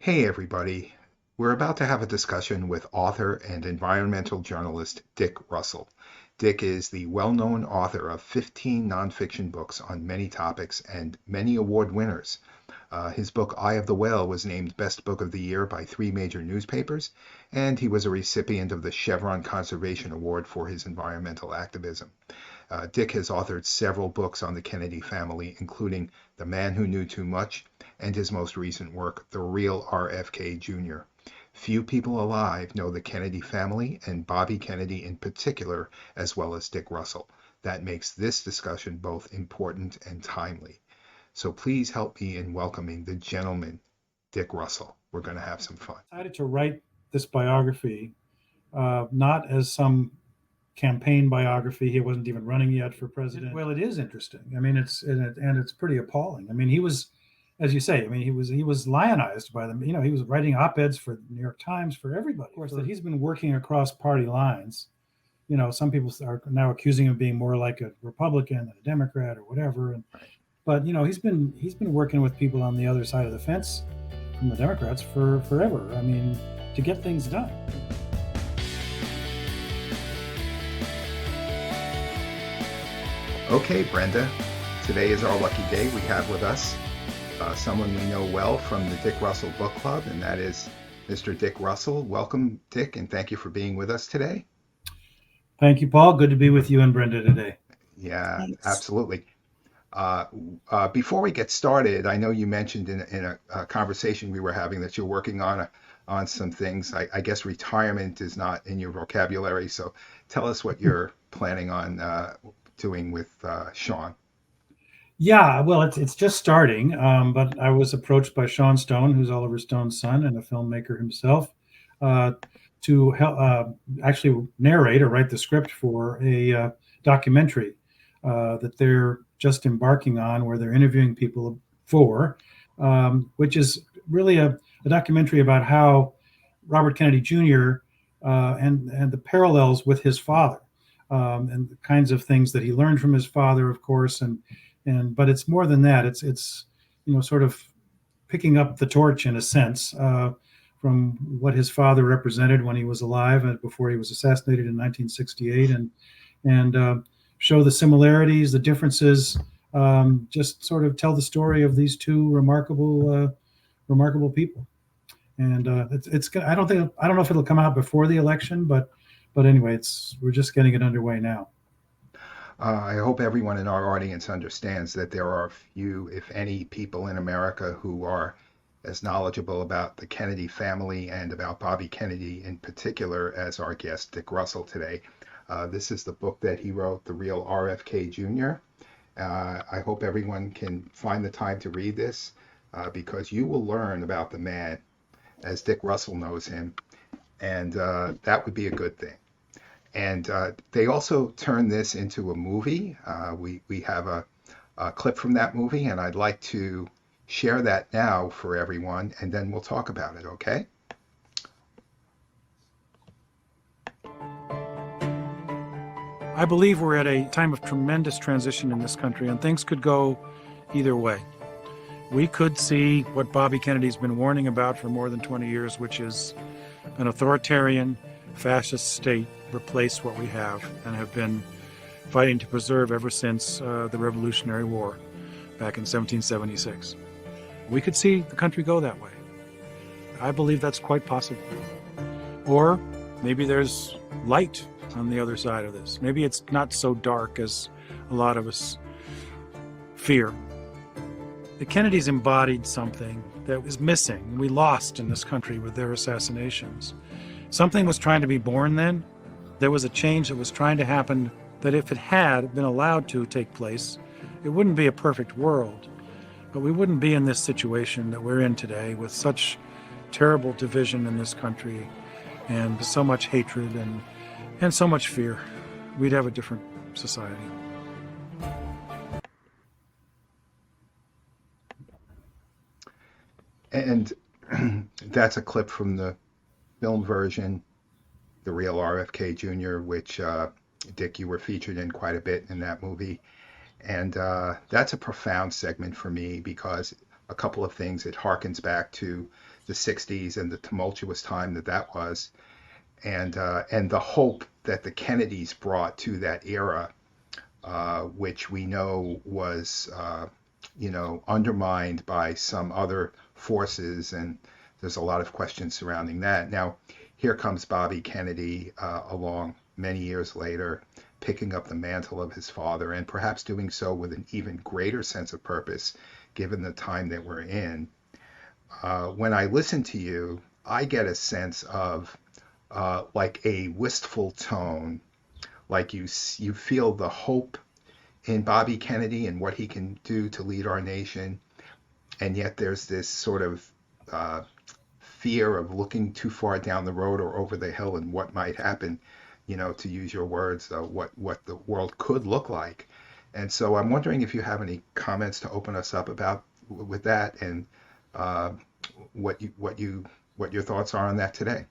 Hey everybody, we're about to have a discussion with author and environmental journalist Dick Russell. Dick is the well-known author of 15 nonfiction books on many topics and many award winners. His book Eye of the Whale was named Best Book of the Year by 3 major newspapers, and he was a recipient of the Chevron Conservation Award for his environmental activism. Dick has authored several books on the Kennedy family, including The Man Who Knew Too Much and his most recent work, The Real RFK Jr. Few people alive know the Kennedy family and Bobby Kennedy in particular, as well as Dick Russell. That makes this discussion both important and timely. So please help me in welcoming the gentleman, Dick Russell. We're going to have some fun. I decided to write this biography, not as some campaign biography. He wasn't even running yet for president. Well, it is interesting. I mean, it's pretty appalling. I mean, he was, as you say, I mean, he was lionized by them. You know, he was writing op-eds for the New York Times for everybody. Of course, that he's been working across party lines. You know, some people are now accusing him of being more like a Republican than a Democrat or whatever. But you know, he's been working with people on the other side of the fence from the Democrats for forever. I mean, to get things done. Okay, Brenda, today is our lucky day. We have with us someone we know well from the Dick Russell Book Club, and that is Mr. Dick Russell. Welcome, Dick, and thank you for being with us today. Thank you, Paul. Good to be with you and Brenda today. Yeah, Thanks. absolutely. Before we get started, I know you mentioned in a conversation we were having that you're working on some things. I guess retirement is not in your vocabulary, so tell us what you're planning on doing with Sean. Yeah, well, it's just starting, but I was approached by Sean Stone, who's Oliver Stone's son and a filmmaker himself, uh, to help actually narrate or write the script for a documentary that they're just embarking on, where they're interviewing people for, which is really a documentary about how Robert Kennedy Jr. And the parallels with his father, and the kinds of things that he learned from his father, of course, and but it's more than that. It's you know, sort of picking up the torch in a sense, from what his father represented when he was alive and before he was assassinated in 1968, and show the similarities, the differences, just sort of tell the story of these two remarkable people. And I don't know if it'll come out before the election, but anyway, we're just getting it underway now. I hope everyone in our audience understands that there are few, if any, people in America who are as knowledgeable about the Kennedy family and about Bobby Kennedy in particular as our guest, Dick Russell, today. This is the book that he wrote, The Real RFK Jr. I hope everyone can find the time to read this because you will learn about the man as Dick Russell knows him, and that would be a good thing. And they also turned this into a movie. We have a clip from that movie, and I'd like to share that now for everyone, and then we'll talk about it, okay? I believe we're at a time of tremendous transition in this country, and things could go either way. We could see what Bobby Kennedy's been warning about for more than 20 years, which is an authoritarian, fascist state replace what we have and have been fighting to preserve ever since the Revolutionary War back in 1776. We could see the country go that way. I believe that's quite possible. Or maybe there's light on the other side of this. Maybe it's not so dark as a lot of us fear. The Kennedys embodied something that was missing, we lost in this country with their assassinations. Something was trying to be born then. There was a change that was trying to happen that if it had been allowed to take place, it wouldn't be a perfect world, but we wouldn't be in this situation that we're in today with such terrible division in this country and so much hatred and so much fear. We'd have a different society. And that's a clip from the film version, The Real RFK Jr., which, Dick, you were featured in quite a bit in that movie. And that's a profound segment for me because a couple of things. It harkens back to the 60s and the tumultuous time that was, and the hope that the Kennedys brought to that era, which we know was undermined by some other forces, and there's a lot of questions surrounding that. Now, here comes Bobby Kennedy along many years later, picking up the mantle of his father, and perhaps doing so with an even greater sense of purpose, given the time that we're in. When I listen to you, I get a sense of like a wistful tone, like you feel the hope in Bobby Kennedy and what he can do to lead our nation, and yet there's this sort of fear of looking too far down the road or over the hill and what might happen, to use your words, what the world could look like. And so I'm wondering if you have any comments to open us up about with that, and what your thoughts are on that today.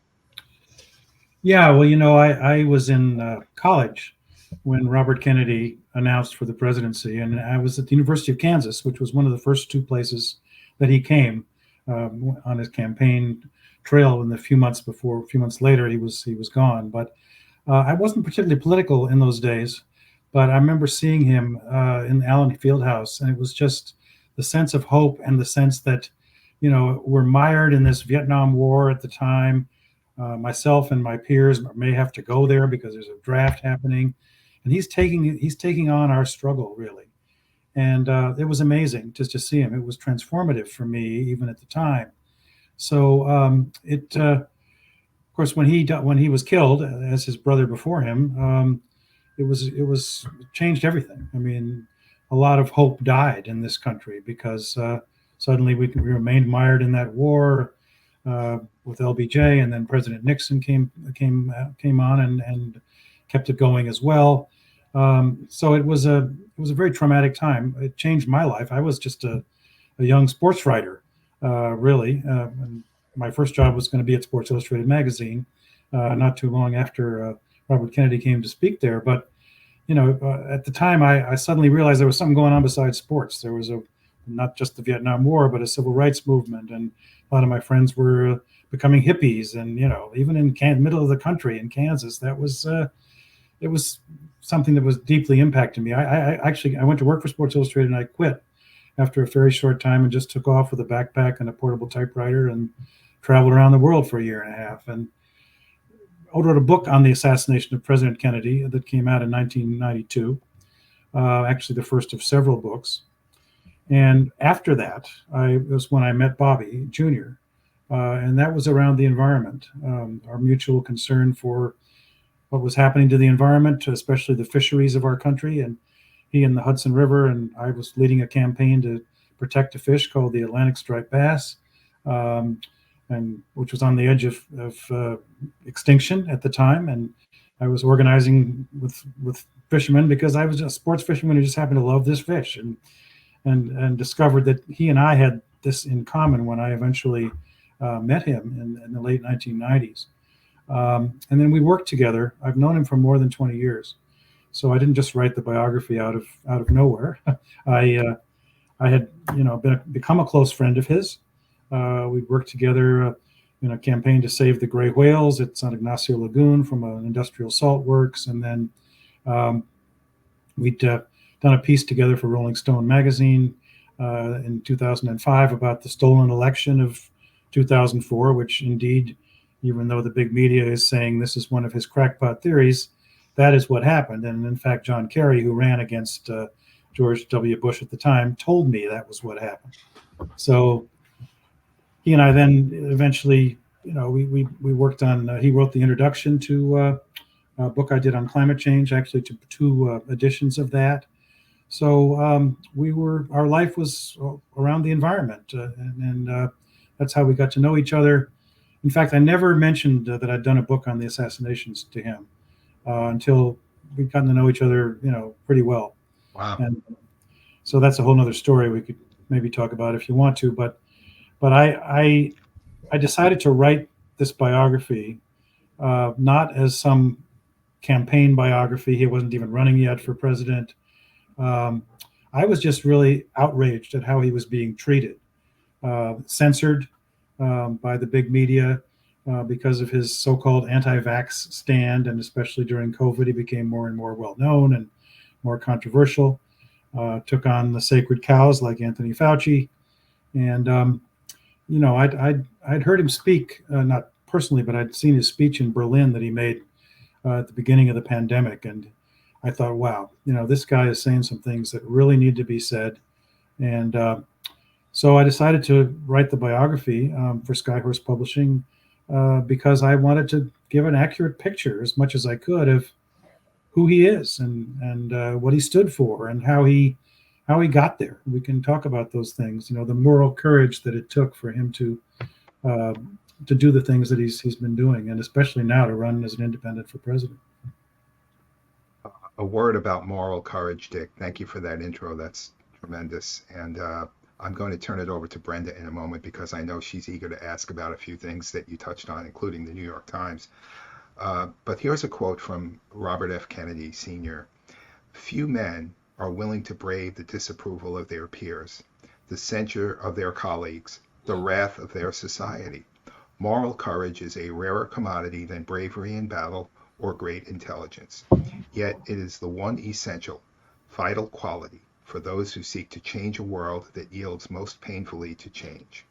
Yeah, well, I was in college when Robert Kennedy announced for the presidency, and I was at the University of Kansas, which was one of the first two places that he came on his campaign trail. And a few months later, he was gone. But I wasn't particularly political in those days, but I remember seeing him in the Allen Fieldhouse, and it was just the sense of hope and the sense that, we're mired in this Vietnam War at the time. Myself and my peers may have to go there because there's a draft happening, and he's taking on our struggle, really. And it was amazing just to see him. It was transformative for me, even at the time. So of course, when he was killed, as his brother before him, it changed everything. I mean, a lot of hope died in this country because suddenly we remained mired in that war with LBJ, and then President Nixon came on and kept it going as well. So it was a very traumatic time. It changed my life. I was just a young sports writer, really. And my first job was going to be at Sports Illustrated magazine, not too long after Robert Kennedy came to speak there. But at the time, I suddenly realized there was something going on besides sports. There was not just the Vietnam War, but a civil rights movement, and a lot of my friends were becoming hippies. And even in middle of the country in Kansas, that was it was something that was deeply impacting me. I went to work for Sports Illustrated, and I quit after a very short time and just took off with a backpack and a portable typewriter and traveled around the world for a year and a half. And I wrote a book on the assassination of President Kennedy that came out in 1992, actually the first of several books. And after that, was when I met Bobby Jr., and that was around the environment, our mutual concern for what was happening to the environment, especially the fisheries of our country. And he in the Hudson River, and I was leading a campaign to protect a fish called the Atlantic striped bass, and which was on the edge of extinction at the time. And I was organizing with fishermen because I was a sports fisherman who just happened to love this fish, and discovered that he and I had this in common when I eventually met him in the late 1990s. And then we worked together. I've known him for more than 20 years. So I didn't just write the biography out of nowhere. I had become a close friend of his. We worked together in a campaign to save the gray whales at San Ignacio Lagoon from an industrial salt works, and then we'd done a piece together for Rolling Stone magazine in 2005 about the stolen election of 2004, which indeed, even though the big media is saying this is one of his crackpot theories, that is what happened. And in fact, John Kerry, who ran against George W. Bush at the time, told me that was what happened. So he and I then eventually, we worked on, he wrote the introduction to a book I did on climate change, actually to two editions of that. So our life was around the environment, and that's how we got to know each other. In fact, I never mentioned that I'd done a book on the assassinations to him until we'd gotten to know each other, pretty well. Wow. And so that's a whole nother story we could maybe talk about if you want to. But I decided to write this biography, not as some campaign biography. He wasn't even running yet for president. I was just really outraged at how he was being treated, censored, by the big media because of his so-called anti-vax stand, and especially during COVID, he became more and more well-known and more controversial. Took on the sacred cows like Anthony Fauci, and I'd heard him speak, not personally, but I'd seen his speech in Berlin that he made at the beginning of the pandemic, and I thought, wow, this guy is saying some things that really need to be said, and so I decided to write the biography for Skyhorse Publishing because I wanted to give an accurate picture as much as I could of who he is and what he stood for and how he got there. We can talk about those things, the moral courage that it took for him to do the things that he's been doing, and especially now to run as an independent for president. A word about moral courage, Dick. Thank you for that intro. That's tremendous. And I'm going to turn it over to Brenda in a moment because I know she's eager to ask about a few things that you touched on, including the New York Times. But here's a quote from Robert F. Kennedy Sr. "Few men are willing to brave the disapproval of their peers, the censure of their colleagues, the wrath of their society. Moral courage is a rarer commodity than bravery in battle or great intelligence. Yet it is the one essential, vital quality for those who seek to change a world that yields most painfully to change."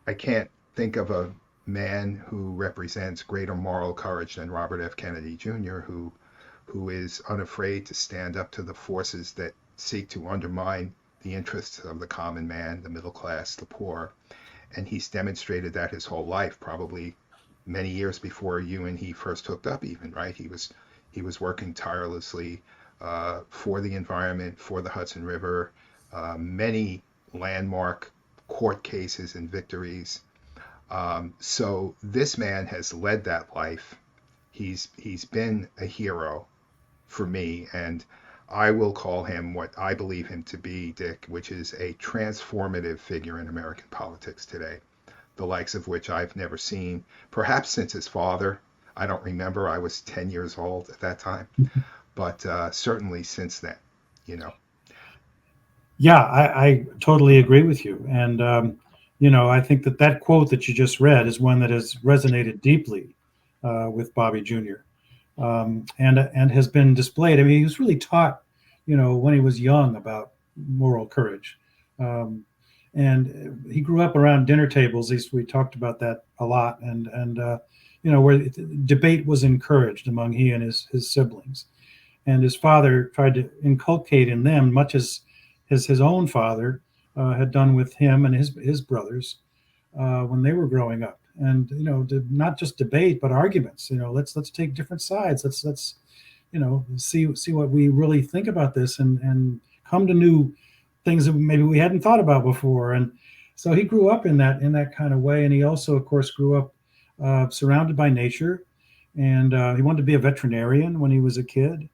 I can't think of a man who represents greater moral courage than Robert F. Kennedy Jr., who is unafraid to stand up to the forces that seek to undermine the interests of the common man, the middle class, the poor. And he's demonstrated that his whole life, probably many years before you and he first hooked up even, right? He was working tirelessly for the environment, for the Hudson River, many landmark court cases and victories. So this man has led that life. He's been a hero for me, and I will call him what I believe him to be, Dick, which is a transformative figure in American politics today, the likes of which I've never seen, perhaps since his father. I don't remember. I was 10 years old at that time, but certainly since then, Yeah, I totally agree with you. And, I think that quote that you just read is one that has resonated deeply with Bobby Jr. And has been displayed. I mean, he was really taught, when he was young about moral courage. And he grew up around dinner tables. We talked about that a lot. And where debate was encouraged among he and his siblings. And his father tried to inculcate in them, much as his own father had done with him and his brothers when they were growing up. And not just debate, but arguments. Let's take different sides. Let's see what we really think about this, and come to new things that maybe we hadn't thought about before. And so he grew up in that kind of way. And he also, of course, grew up surrounded by nature. And he wanted to be a veterinarian when he was a kid.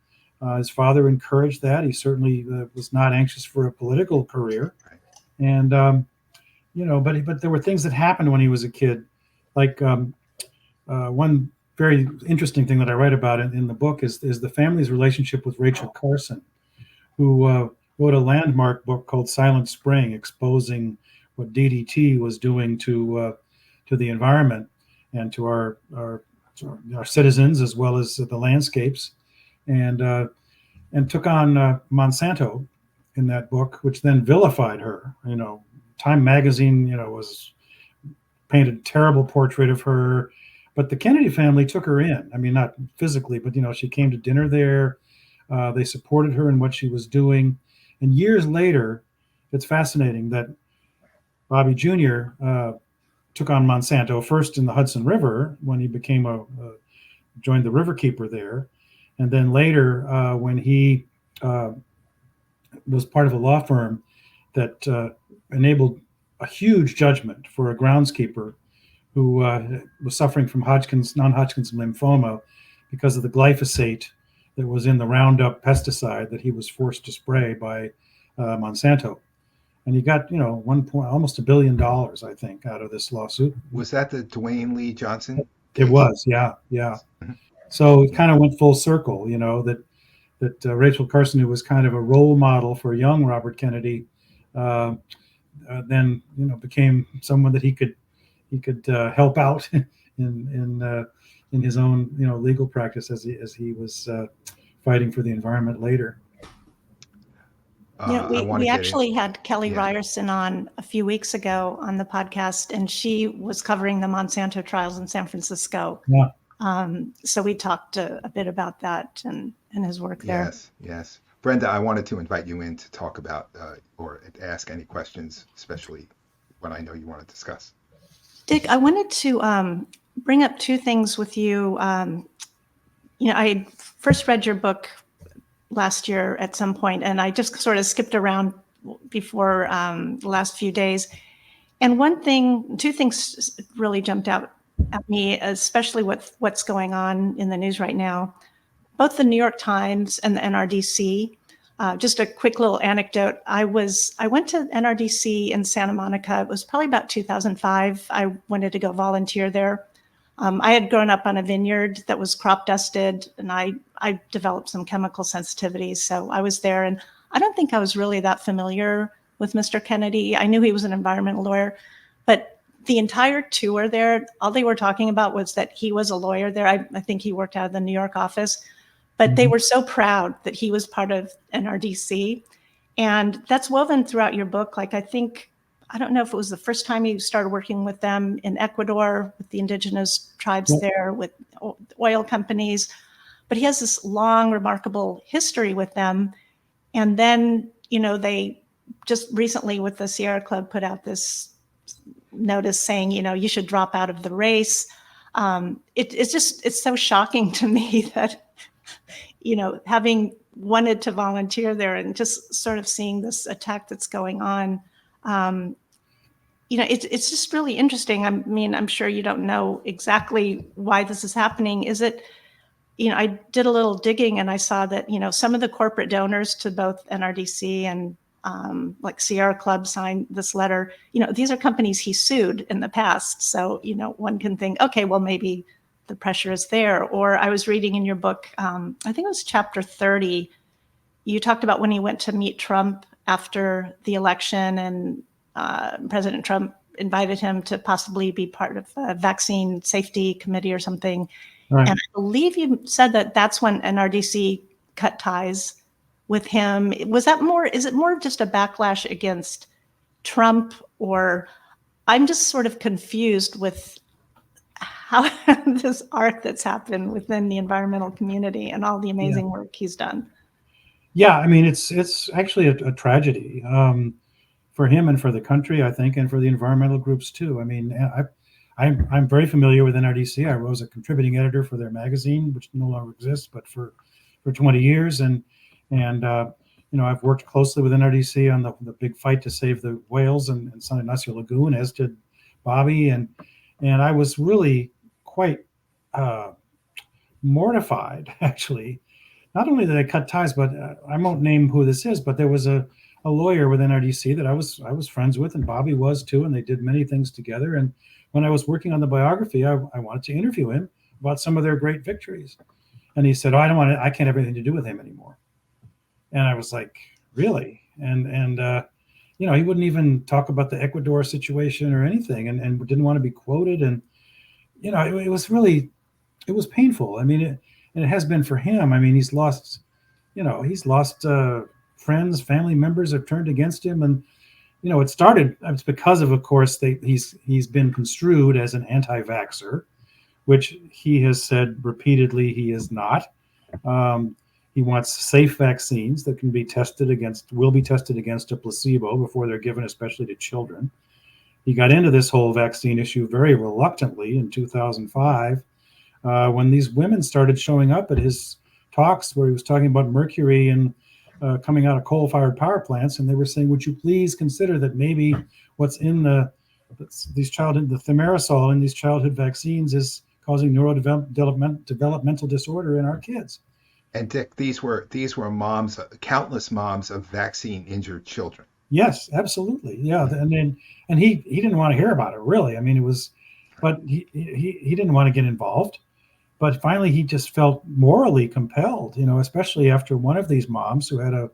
His father encouraged that. He certainly was not anxious for a political career. And but there were things that happened when he was a kid. Like one very interesting thing that I write about in the book is the family's relationship with Rachel Carson, who wrote a landmark book called Silent Spring, exposing what DDT was doing to the environment and to our citizens as well as the landscapes, and took on Monsanto in that book, which then vilified her. Time magazine, was painted a terrible portrait of her, but the Kennedy family took her in. I mean, not physically, but she came to dinner there. They supported her in what she was doing. And years later, it's fascinating that Bobby Jr. Took on Monsanto first in the Hudson River when he became joined the riverkeeper there, and then later when he was part of a law firm that enabled a huge judgment for a groundskeeper who was suffering from non-Hodgkin's lymphoma because of the glyphosate that was in the Roundup pesticide that he was forced to spray by Monsanto. And he got, almost $1 billion, I think, out of this lawsuit. Was that the Dwayne Lee Johnson case? It was, yeah. So it kind of went full circle, that Rachel Carson, who was kind of a role model for young Robert Kennedy, then became someone that he could help out in his own legal practice as he was fighting for the environment later. Yeah, we actually had Kelly Yeah. Ryerson on a few weeks ago on the podcast, and she was covering the Monsanto trials in San Francisco. Yeah. So we talked a bit about that and his work there. Yes. Brenda, I wanted to invite you in to talk about or ask any questions, especially what I know you want to discuss. Dick, I wanted to bring up two things with you. I first read your book last year at some point, and I just sort of skipped around before the last few days. And two things really jumped out at me, especially with what's going on in the news right now. Both the New York Times and the NRDC. Just a quick little anecdote. I went to NRDC in Santa Monica. It was probably about 2005. I wanted to go volunteer there. I had grown up on a vineyard that was crop dusted, and I developed some chemical sensitivities. So I was there, and I don't think I was really that familiar with Mr. Kennedy. I knew he was an environmental lawyer, but the entire tour there, all they were talking about was that he was a lawyer there. I think he worked out of the New York office, but they were so proud that he was part of NRDC. And that's woven throughout your book. Like, I don't know if it was the first time you started working with them in Ecuador, with the indigenous tribes there, with oil companies, but he has this long, remarkable history with them. And then, they just recently with the Sierra Club put out this notice saying, you should drop out of the race. It's so shocking to me that, having wanted to volunteer there and just sort of seeing this attack that's going on, it's just really interesting. I mean, I'm sure you don't know exactly why this is happening. Is it, I did a little digging and I saw that, some of the corporate donors to both NRDC and like Sierra Club signed this letter. These are companies he sued in the past. So, one can think, okay, well, maybe the pressure is there. Or I was reading in your book, I think it was chapter 30, you talked about when he went to meet Trump after the election, and President Trump invited him to possibly be part of a vaccine safety committee or something. Right. And I believe you said that that's when NRDC cut ties with him. Is it more just a backlash against Trump, or I'm just sort of confused with how this arc that's happened within the environmental community and all the amazing work he's done. Yeah, I mean, it's actually a tragedy for him and for the country, I think, and for the environmental groups too. I mean, I'm very familiar with NRDC. I was a contributing editor for their magazine, which no longer exists, but for 20 years, and I've worked closely with NRDC on the big fight to save the whales in San Ignacio Lagoon, as did Bobby, and I was really quite mortified, actually. Not only did I cut ties, but I won't name who this is, but there was a lawyer with NRDC that I was friends with, and Bobby was too, and they did many things together. And when I was working on the biography, I wanted to interview him about some of their great victories. And he said, "Oh, I can't have anything to do with him anymore." And I was like, "Really?" And he wouldn't even talk about the Ecuador situation or anything, and didn't want to be quoted. And it was painful. I mean, it has been for him. I mean, he's lost friends, family members have turned against him, and it's because of course, he's been construed as an anti-vaxxer, which he has said repeatedly he is not. He wants safe vaccines that will be tested against a placebo before they're given, especially to children. He got into this whole vaccine issue very reluctantly in 2005 when these women started showing up at his talks where he was talking about mercury and coming out of coal-fired power plants, and they were saying, "Would you please consider that maybe what's in the thimerosal in these childhood vaccines is causing neurodevelopmental disorder in our kids?" And Dick, these were moms, countless moms of vaccine injured children. Yes, absolutely. Yeah, and he didn't want to hear about it, really. I mean, but he didn't want to get involved. But finally, he just felt morally compelled, especially after one of these moms who had a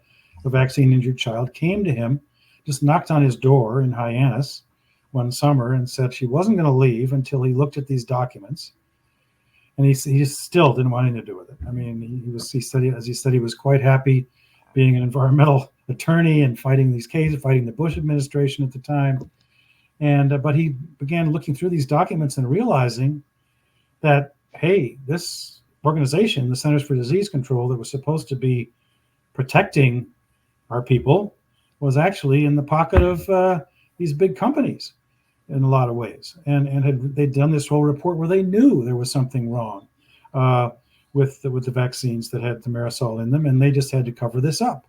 vaccine injured child came to him just knocked on his door in Hyannis one summer and said she wasn't going to leave until he looked at these documents. And he just still didn't want anything to do with it. I mean, he said he was quite happy being an environmental attorney and fighting these cases, fighting the Bush administration at the time. And but he began looking through these documents and realizing that, hey, this organization, the Centers for Disease Control, that was supposed to be protecting our people, was actually in the pocket of these big companies in a lot of ways. And they'd done this whole report where they knew there was something wrong with the vaccines that had thimerosal in them, and they just had to cover this up.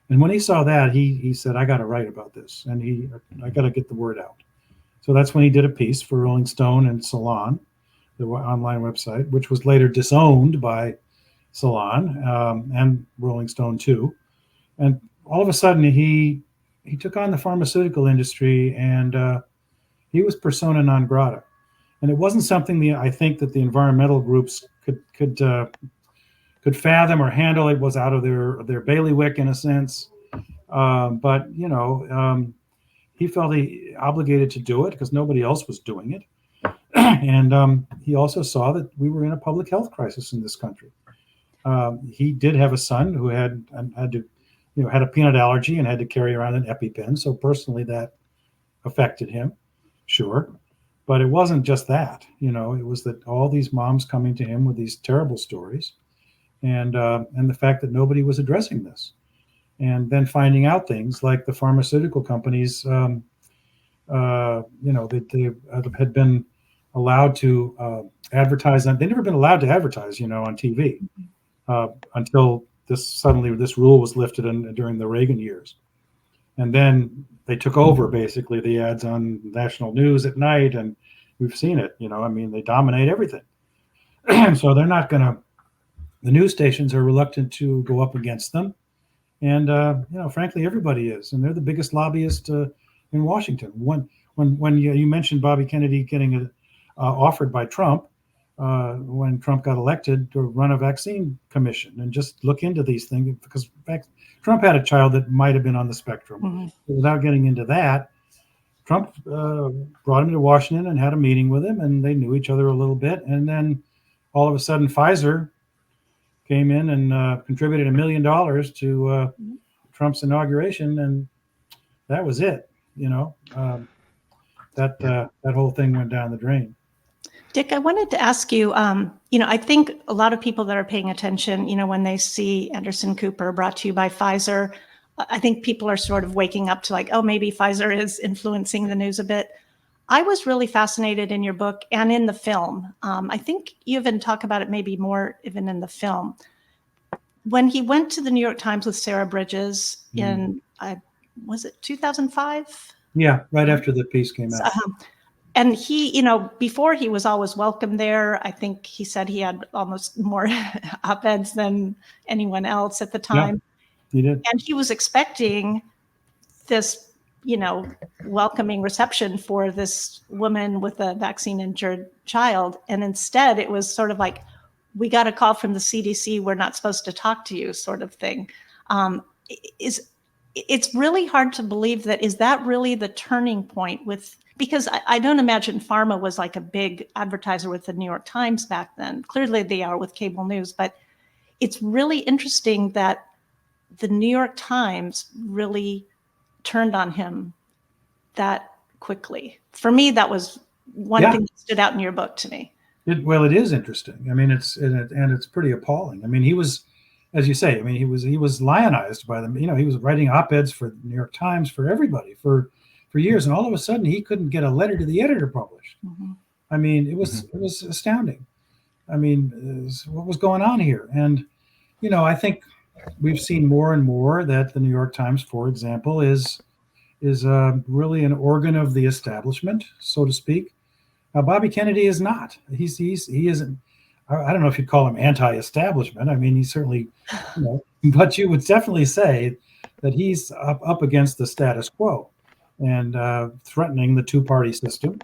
And when he saw that, he said, I got to write about this, and I got to get the word out. So that's when he did a piece for Rolling Stone and Salon, the online website, which was later disowned by Salon and Rolling Stone too. And all of a sudden, he took on the pharmaceutical industry, and he was persona non grata. And it wasn't something I think that the environmental groups could fathom or handle. It was out of their bailiwick in a sense. But he felt he obligated to do it because nobody else was doing it. And he also saw that we were in a public health crisis in this country. He did have a son who had a peanut allergy and had to carry around an EpiPen. So personally, that affected him, sure. But it wasn't just that. It was that all these moms coming to him with these terrible stories, and the fact that nobody was addressing this, and then finding out things like the pharmaceutical companies, they had been allowed to advertise. They'd never been allowed to advertise, on TV until this rule was lifted during the Reagan years. And then they took over basically the ads on national news at night, and we've seen it. They dominate everything. So they're not going to. The news stations are reluctant to go up against them, and frankly, everybody is, and they're the biggest lobbyist in Washington. When you mentioned Bobby Kennedy getting offered by Trump when Trump got elected to run a vaccine commission and just look into these things, because Trump had a child that might have been on the spectrum. Mm-hmm. Without getting into that, Trump brought him to Washington and had a meeting with him, and they knew each other a little bit. And then all of a sudden, Pfizer came in and contributed $1 million to Trump's inauguration, and that was it. That whole thing went down the drain. Dick, I wanted to ask you, I think a lot of people that are paying attention, when they see Anderson Cooper brought to you by Pfizer, I think people are sort of waking up to like, oh, maybe Pfizer is influencing the news a bit. I was really fascinated in your book and in the film. I think you even talk about it maybe more even in the film. When he went to the New York Times with Sarah Bridges in, was it 2005? Yeah, right after the piece came out. And he, before he was always welcome there. I think he said he had almost more op-eds than anyone else at the time. Yeah, he did. And he was expecting this, welcoming reception for this woman with a vaccine-injured child. And instead, it was sort of like, we got a call from the CDC, we're not supposed to talk to you, sort of thing. It's really hard to believe that. Is that really the turning point because I don't imagine pharma was like a big advertiser with the New York Times back then. Clearly they are with cable news, but it's really interesting that the New York Times really turned on him that quickly. For me, that was one thing that stood out in your book to me. It is interesting. I mean, it's pretty appalling. I mean, he was, as you say, he was lionized by them. He was writing op-eds for the New York Times for everybody for years, and all of a sudden he couldn't get a letter to the editor published. Mm-hmm. I mean, it was astounding. I mean, what was going on here? And I think we've seen more and more that the New York Times, for example, is really an organ of the establishment, so to speak. Now, Bobby Kennedy is not. He isn't. I don't know if you'd call him anti-establishment. I mean, he's certainly, but you would definitely say that he's up against the status quo and threatening the two-party system,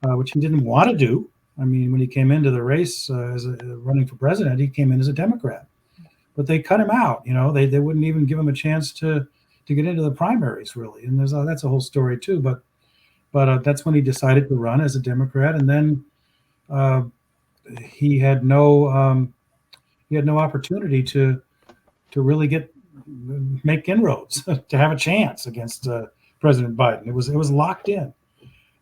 which he didn't want to do. I mean, when he came into the race as running for president, he came in as a Democrat, but they cut him out. They wouldn't even give him a chance to to get into the primaries, really. And that's a whole story too. But that's when he decided to run as a Democrat, and then uh, he had no opportunity to really make inroads to have a chance against President Biden. It was locked in.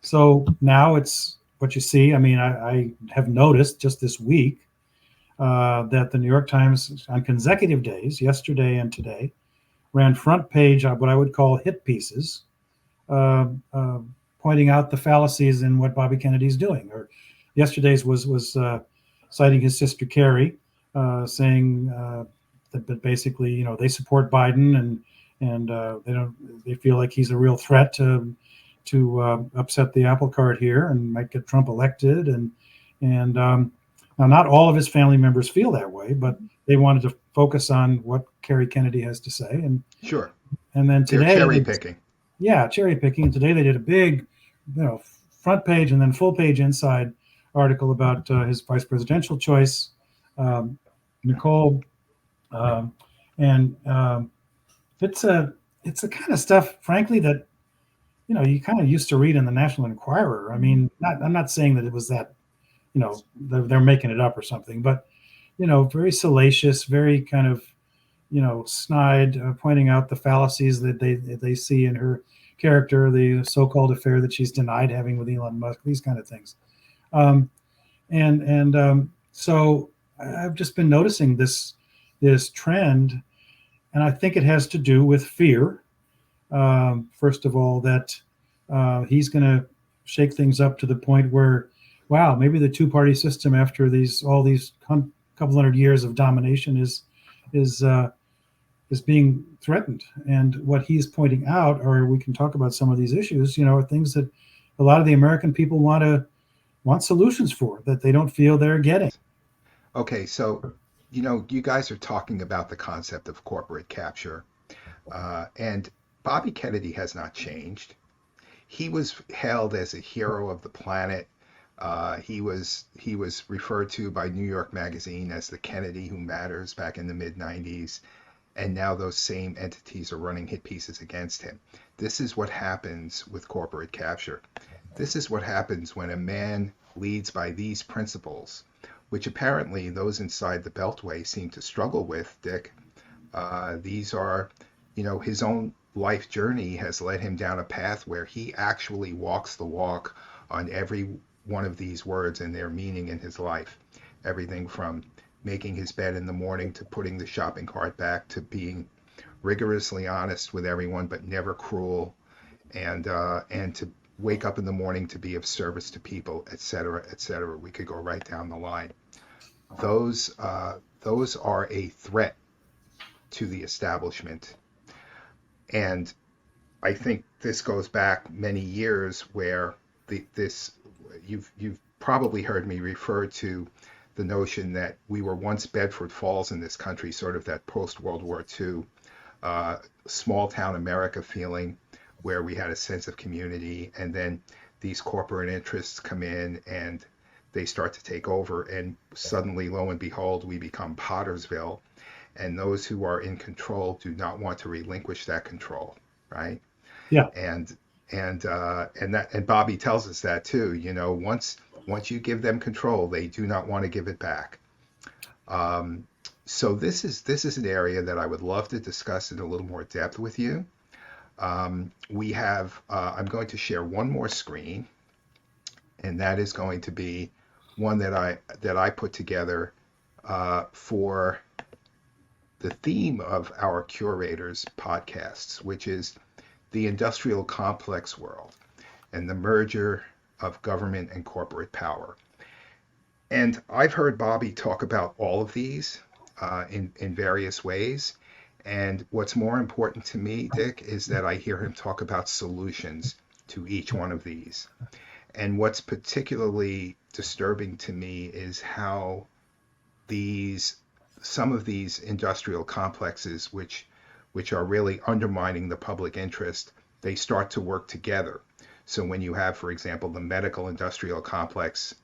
So now it's what you see. I mean, I have noticed just this week that the New York Times, on consecutive days, yesterday and today, ran front page what I would call hit pieces, uh, uh, pointing out the fallacies in what Bobby Kennedy's doing. Or yesterday's was citing his sister Carrie, saying that basically, they support Biden, and they feel like he's a real threat to upset the apple cart here and might get Trump elected. And now, not all of his family members feel that way, but they wanted to focus on what Carrie Kennedy has to say. And Sure. And then today, they're cherry picking. Yeah, cherry picking. And today they did a big, front page and then full page inside article about his vice presidential choice, Nicole, and it's the kind of stuff, frankly, that you kind of used to read in the National Enquirer. I mean, I'm not saying that it was that, they're making it up or something, but very salacious, very kind of snide, pointing out the fallacies that they see in her character, the so-called affair that she's denied having with Elon Musk, these kind of things. So I've just been noticing this trend, and I think it has to do with fear. First of all, that he's going to shake things up to the point where, wow, maybe the two-party system, after all these couple hundred years of domination, is being threatened. And what he's pointing out, or we can talk about some of these issues, are things that a lot of the American people want solutions for, that they don't feel they're getting. Okay, so you guys are talking about the concept of corporate capture, and Bobby Kennedy has not changed. He was hailed as a hero of the planet. He was referred to by New York Magazine as the Kennedy who matters back in the mid-90s. And now those same entities are running hit pieces against him. This is what happens with corporate capture. This is what happens when a man leads by these principles, which apparently those inside the Beltway seem to struggle with, Dick. These are, his own life journey has led him down a path where he actually walks the walk on every one of these words and their meaning in his life. Everything from making his bed in the morning to putting the shopping cart back to being rigorously honest with everyone but never cruel, and to wake up in the morning to be of service to people, etc., etc. We could go right down the line. Those are a threat to the establishment, and I think this goes back many years where you've probably heard me refer to the notion that we were once Bedford Falls in this country, sort of that post-World War II small town America feeling, where we had a sense of community, and then these corporate interests come in and they start to take over, and suddenly, lo and behold, we become Pottersville, and those who are in control do not want to relinquish that control, right? Yeah. And Bobby tells us that too. Once you give them control, they do not want to give it back. So this is an area that I would love to discuss in a little more depth with you. We have I'm going to share one more screen, and that is going to be one that I put together for the theme of our curators podcasts, which is the industrial complex world and the merger of government and corporate power. And I've heard Bobby talk about all of these in various ways. And what's more important to me, Dick, is that I hear him talk about solutions to each one of these. And what's particularly disturbing to me is how some of these industrial complexes, which are really undermining the public interest, they start to work together. So when you have, for example, the medical industrial complex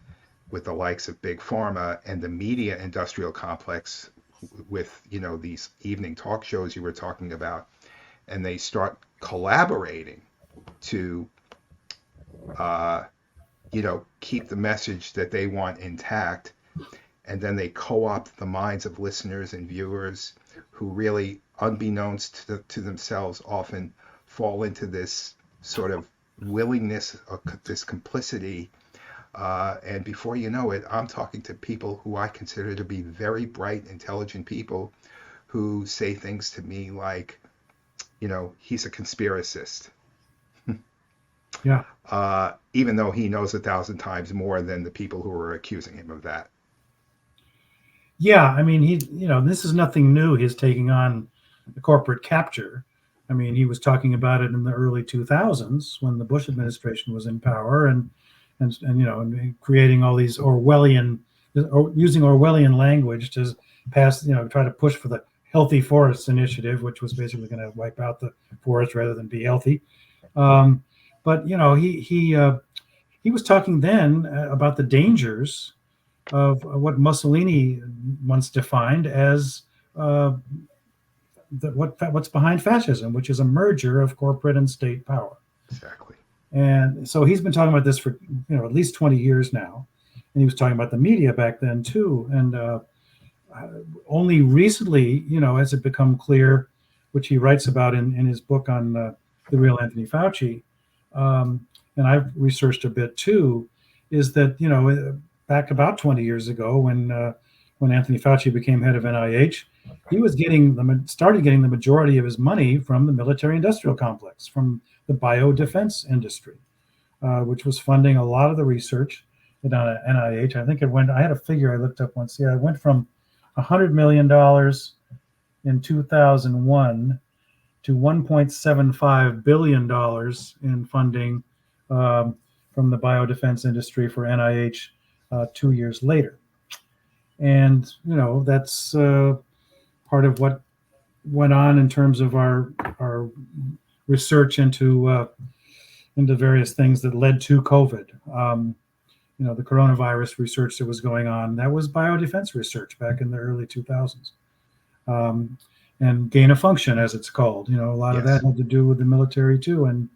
with the likes of Big Pharma, and the media industrial complex with, these evening talk shows you were talking about, and they start collaborating to, uh, keep the message that they want intact. And then they co-opt the minds of listeners and viewers who really, unbeknownst to themselves, often fall into this sort of willingness, or this complicity. And before you know it, I'm talking to people who I consider to be very bright, intelligent people who say things to me like, he's a conspiracist. Yeah. Even though he knows 1,000 times more than the people who are accusing him of that. Yeah, I mean, this is nothing new, his taking on the corporate capture. I mean, he was talking about it in the early 2000s when the Bush administration was in power, and creating all these using Orwellian language to pass, try to push for the Healthy Forests Initiative, which was basically going to wipe out the forest rather than be healthy. But he was talking then about the dangers of what Mussolini once defined as what's behind fascism, which is a merger of corporate and state power. Exactly. And so he's been talking about this for at least 20 years now, and he was talking about the media back then too. And only recently, has it become clear, which he writes about in his book on the real Anthony Fauci, and I've researched a bit too, is that back about 20 years ago when Anthony Fauci became head of NIH, he was started getting the majority of his money from the military-industrial complex, from the biodefense industry, which was funding a lot of the research at NIH. I think I had a figure I looked up once. Yeah, it went from $100 million in 2001 to $1.75 billion in funding from the biodefense industry for NIH 2 years later. And, that's part of what went on in terms of our research into various things that led to COVID. The coronavirus research that was going on, that was biodefense research back in the early 2000s. And gain of function, as it's called, a lot of that had to do with the military too, and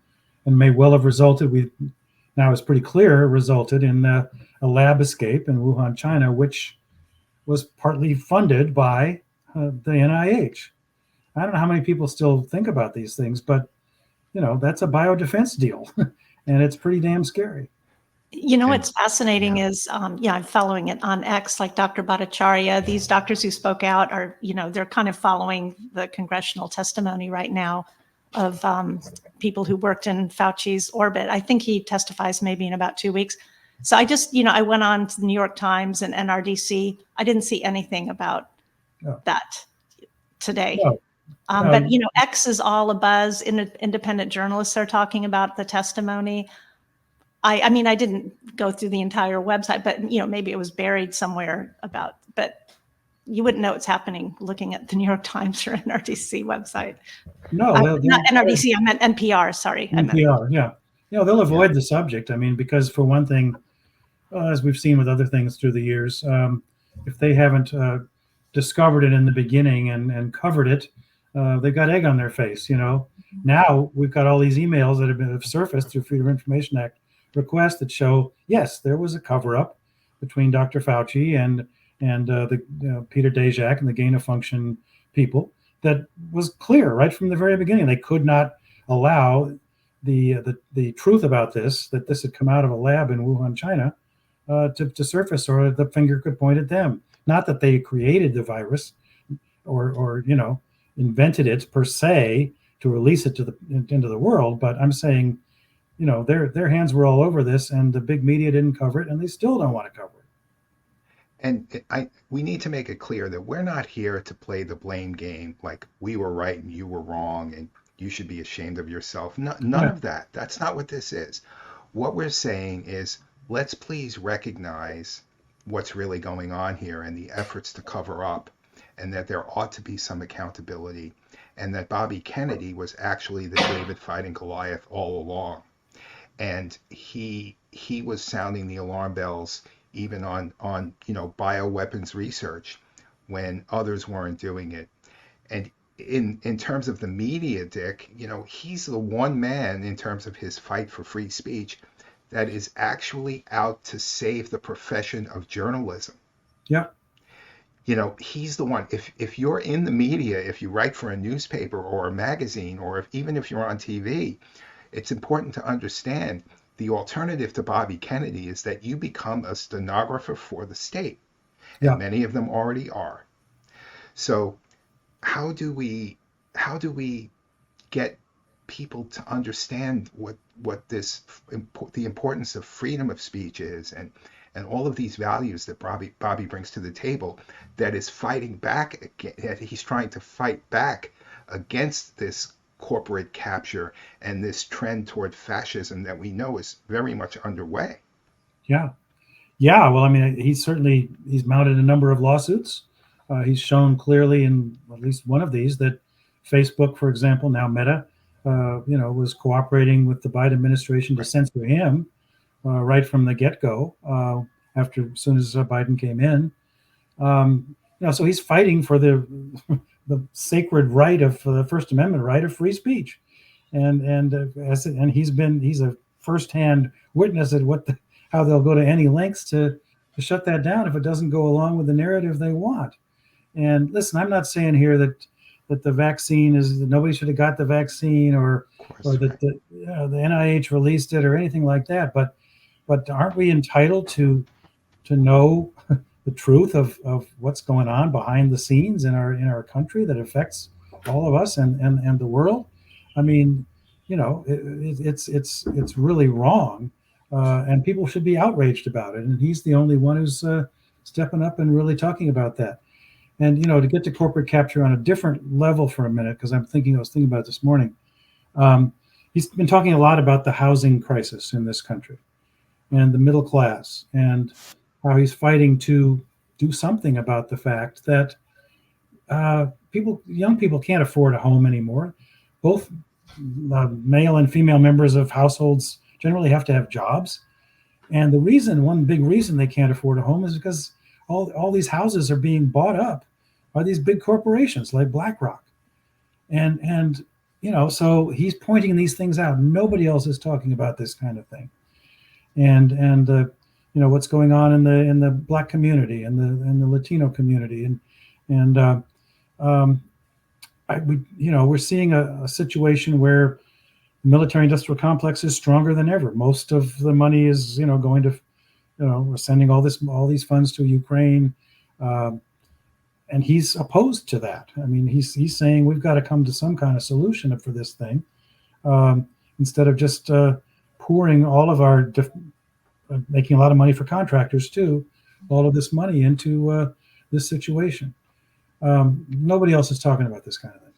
may well have resulted, now it's pretty clear, resulted in a lab escape in Wuhan, China, which was partly funded by the NIH. I don't know how many people still think about these things, but that's a biodefense deal, and it's pretty damn scary. What's fascinating is, I'm following it on X, like Dr. Bhattacharya. These doctors who spoke out are, they're kind of following the congressional testimony right now of people who worked in Fauci's orbit. I think he testifies maybe in about 2 weeks. So I just, I went on to the New York Times and NRDC. I didn't see anything about that today. But, X is all abuzz. Independent journalists are talking about the testimony. I mean, I didn't go through the entire website, but, maybe it was buried somewhere but you wouldn't know it's happening looking at the New York Times or NRDC website. No, not NRDC, I meant NPR, sorry. NPR, yeah. They'll avoid the subject. I mean, because for one thing, as we've seen with other things through the years, if they haven't discovered it in the beginning and covered it, they've got egg on their face, Now we've got all these emails that have surfaced through Freedom of Information Act requests that show, yes, there was a cover-up between Dr. Fauci and Peter Daszak and the gain of function people that was clear right from the very beginning. They could not allow the truth about this, that this had come out of a lab in Wuhan, China, to surface, or the finger could point at them. Not that they created the virus or invented it per se to release it into the world, but I'm saying, their hands were all over this, and the big media didn't cover it, and they still don't want to cover it. And we need to make it clear that we're not here to play the blame game, like we were right and you were wrong, and you should be ashamed of yourself. None of that. That's not what this is. What we're saying is, let's please recognize what's really going on here and the efforts to cover up, and that there ought to be some accountability, and that Bobby Kennedy was actually the David fighting Goliath all along. And he was sounding the alarm bells even on bioweapons research when others weren't doing it. And in terms of the media, Dick, he's the one man in terms of his fight for free speech that is actually out to save the profession of journalism. Yeah. He's the one. If you're in the media, if you write for a newspaper or a magazine, or even if you're on TV, it's important to understand the alternative to Bobby Kennedy is that you become a stenographer for the state, and Yeah. many of them already are. So how do we get people to understand what the importance of freedom of speech is, and all of these values that Bobby brings to the table, that is fighting back, that he's trying to fight back against this corporate capture and this trend toward fascism that we know is very much underway. Yeah. Yeah. Well, I mean, he's mounted a number of lawsuits. He's shown clearly in at least one of these that Facebook, for example, now Meta, was cooperating with the Biden administration to censor him right from the get-go. As soon as Biden came in, so he's fighting for the sacred right of the First Amendment right of free speech, and he's a firsthand witness at how they'll go to any lengths to shut that down if it doesn't go along with the narrative they want. And listen, I'm not saying here that the vaccine is that nobody should have got the vaccine, or that the NIH released it or anything like that. But aren't we entitled to know the truth of what's going on behind the scenes in our country that affects all of us and the world? I mean, it's really wrong, and people should be outraged about it. And he's the only one who's stepping up and really talking about that. And to get to corporate capture on a different level for a minute, because I was thinking about it this morning. He's been talking a lot about the housing crisis in this country and the middle class, and how he's fighting to do something about the fact that young people can't afford a home anymore. Both male and female members of households generally have to have jobs. And one big reason they can't afford a home is because all these houses are being bought up by these big corporations like BlackRock. And so he's pointing these things out. Nobody else is talking about this kind of thing. And what's going on in the Black community and the Latino community, we're seeing a situation where the military-industrial complex is stronger than ever. Most of the money is going to, we're sending all these funds to Ukraine, and he's opposed to that. I mean, he's saying we've got to come to some kind of solution for this thing, instead of just pouring all of our making a lot of money for contractors too, all of this money into this situation. Nobody else is talking about this kind of thing.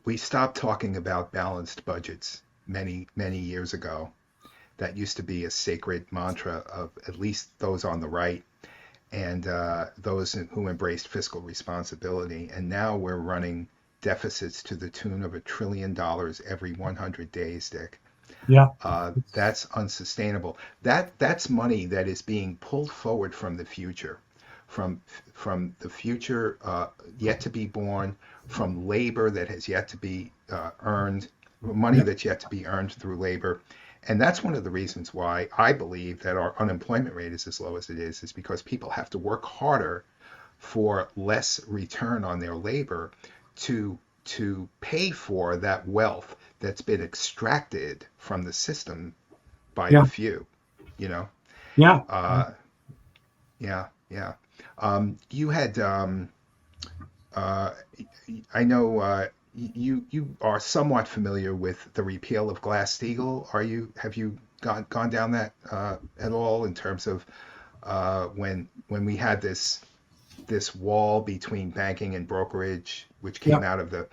We stopped talking about balanced budgets many years ago. That used to be a sacred mantra of at least those on the right and those who embraced fiscal responsibility. And now we're running deficits to the tune of $1 trillion every 100 days, Dick. Yeah. That's unsustainable. That's money that is being pulled forward from the future, from the future yet to be born, from labor that has yet to be earned, money that's yet to be earned through labor. And that's one of the reasons why I believe that our unemployment rate is as low as it is because people have to work harder for less return on their labor to pay for that wealth that's been extracted from the system by the few, Yeah. Yeah. You had, I know you are somewhat familiar with the repeal of Glass-Steagall. Have you gone down that at all in terms of when we had this wall between banking and brokerage, which came out of the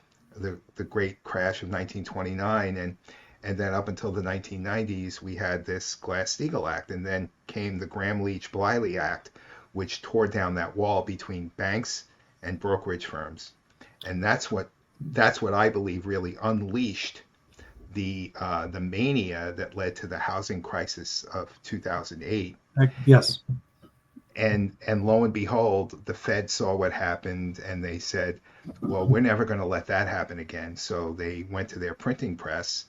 great crash of 1929, and then up until the 1990s, we had this Glass-Steagall Act, and then came the Gramm-Leach-Bliley Act, which tore down that wall between banks and brokerage firms, and that's what I believe really unleashed the mania that led to the housing crisis of 2008. Yes. And lo and behold, the Fed saw what happened and they said, well, we're never going to let that happen again. So they went to their printing press,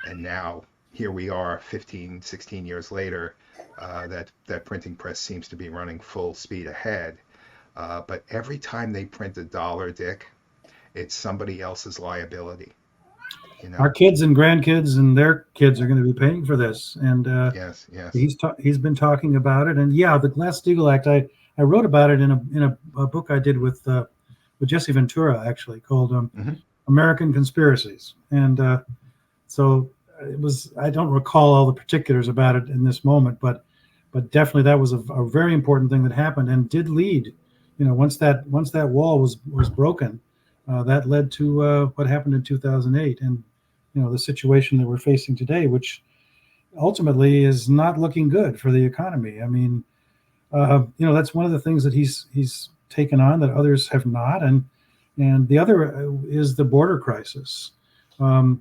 and now here we are 15, 16 years later. That printing press seems to be running full speed ahead. But every time they print a dollar, Dick, it's somebody else's liability. Our kids and grandkids and their kids are going to be paying for this. And Yes, yes. he's been talking about it. And yeah, the Glass-Steagall Act, I wrote about it in a book I did with Jesse Ventura, actually, called American Conspiracies. And so it was, I don't recall all the particulars about it in this moment, but definitely that was a very important thing that happened and did lead, once that wall was broken, that led to what happened in 2008. And the situation that we're facing today, which ultimately is not looking good for the economy. I mean, that's one of the things that he's taken on that others have not, and the other is the border crisis. And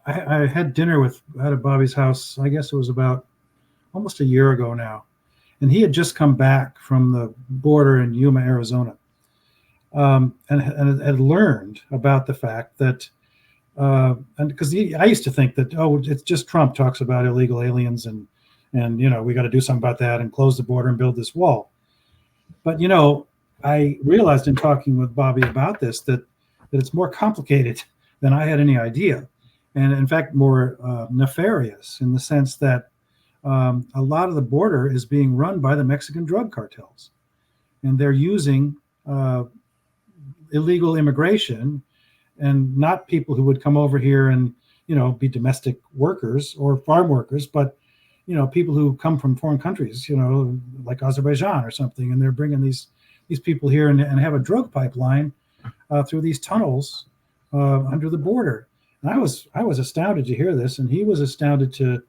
I had dinner at Bobby's house. I guess it was about almost a year ago now, and he had just come back from the border in Yuma, Arizona, and had learned about the fact that. And because I used to think that, it's just Trump talks about illegal aliens and we got to do something about that and close the border and build this wall. But I realized in talking with Bobby about this that it's more complicated than I had any idea, and in fact more nefarious in the sense that a lot of the border is being run by the Mexican drug cartels, and they're using illegal immigration. And not people who would come over here and, be domestic workers or farm workers, but, people who come from foreign countries, like Azerbaijan or something. And they're bringing these people here and have a drug pipeline through these tunnels under the border. And I was astounded to hear this, and he was astounded to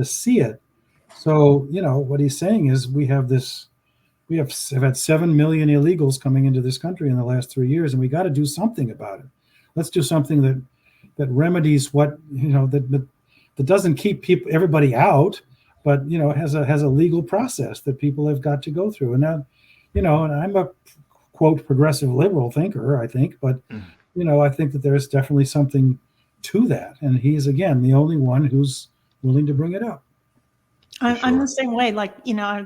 see it. So, what he's saying is we have had 7 million illegals coming into this country in the last 3 years, and we got to do something about it. Let's do something that remedies what that doesn't keep everybody out, but has a legal process that people have got to go through. And now, and I'm a quote progressive liberal thinker, I think, but I think that there's definitely something to that. And he's again the only one who's willing to bring it up. I'm the same way. Like I